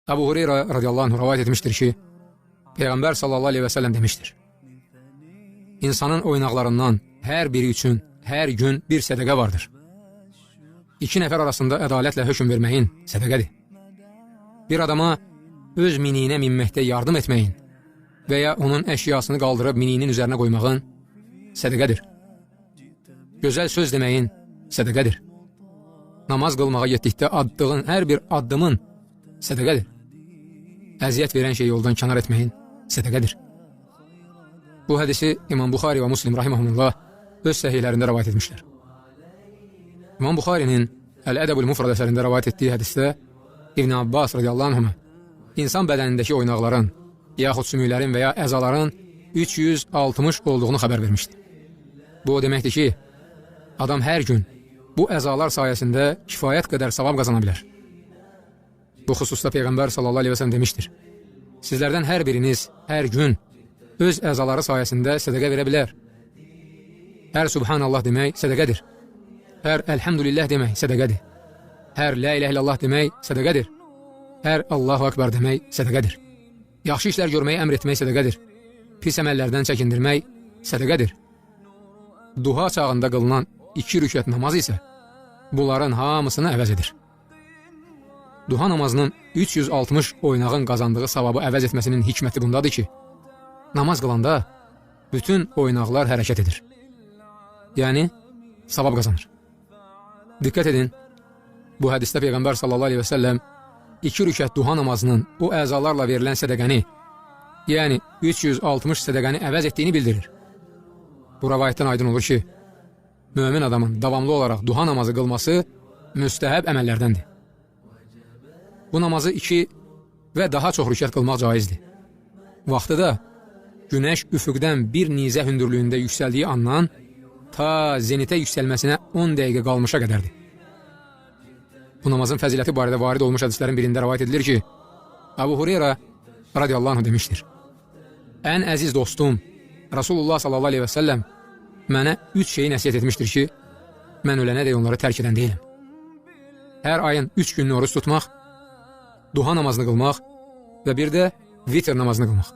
Ebu Hureyre radıyallahu anh rivayet etmiştir ki, Peygamber sallallahu aleyhi ve sellem demiştir. İnsanın oynaqlarından hər biri üçün hər gün bir sədəqə vardır. İki nəfər arasında ədalətlə hökm verməyin sədəqədir. Bir adama öz miniyinə minməkdə yardım etməyin və ya onun əşyasını qaldırıb miniyinin üzərinə qoymağın sədəqədir. Gözəl söz deməyin sədəqədir. Namaz qılmağa getdikdə attığın hər bir addımın sədəqədir. Əziyyət verən şeyi yoldan kənar etməyin sədəqədir. Bu hədisi İmam Buxari və Müslim rahimehumullah öz səhihlərində rivayet etmişlər. İmam Buxarinin Əl-Ədəbül Mufrad əsərində rivayet etdiyi hədisdə İbn Abbas radiyallahu anhuma insan bədənindəki oynaqların, yaxud sümüklərin və ya əzaların 360 olduğunu xəbər vermişdi. Bu o deməkdir ki, adam hər gün bu əzalar sayəsində kifayət qədər savab qazana bilər. Bu xüsusda Peyğəmbər sallallahu aleyhi ve sellem demişdir. Sizlərdən hər biriniz hər gün öz əzaları sayəsində sədəqə verə bilər. Hər Subhanallah demək sədəqədir. Hər Elhamdülillah demək sədəqədir. Hər La ilahe illallah demək sədəqədir. Hər Allahu Ekber demək sədəqədir. Yaxşı işlər görməyi əmr etmək sədəqədir. Pis əməllərdən çəkindirmək sədəqədir. Duha çağında qılınan 2 rükət namaz isə bunların hamısını əvəz edir. Duha namazının 360 oynağın qazandığı savabı əvəz etməsinin hikməti bundadır ki, namaz qılanda bütün oynaqlar hərəkət edir. Yəni, savab qazanır. Diqqət edin, bu hədisdə Peyğəmbər sallallahu aleyhi ve sellem 2 rükət duha namazının o əzalarla verilən sədəqəni, yəni 360 sədəqəni əvəz etdiyini bildirir. Bu rəvayətdən aydın olur ki, mömin adamın davamlı olaraq duha namazı qılması müstəhəb əməllərdəndir. Bu namazı 2 və daha çox rükət qılmaq caizdir. Vaxtı da günəş üfüqdən bir nizə hündürlüyündə yüksəldiyi andan ta zenitə yüksəlməsinə 10 dəqiqə qalmışa qədərdir. Bu namazın fəziləti barədə varid olmuş hədislərin birində rivayet edilir ki, Ebu Hureyre radiyallahu anh demişdir. Ən əziz dostum Rasulullah sallallahu aleyhi ve sellem mənə 3 şeyi nəsiyyət etmişdir ki, mən ölənə də onları tərk edən deyiləm. Hər ayın 3 gününü oruç tutmaq, duha namazını qılmaq və bir də vitr namazını qılmaq.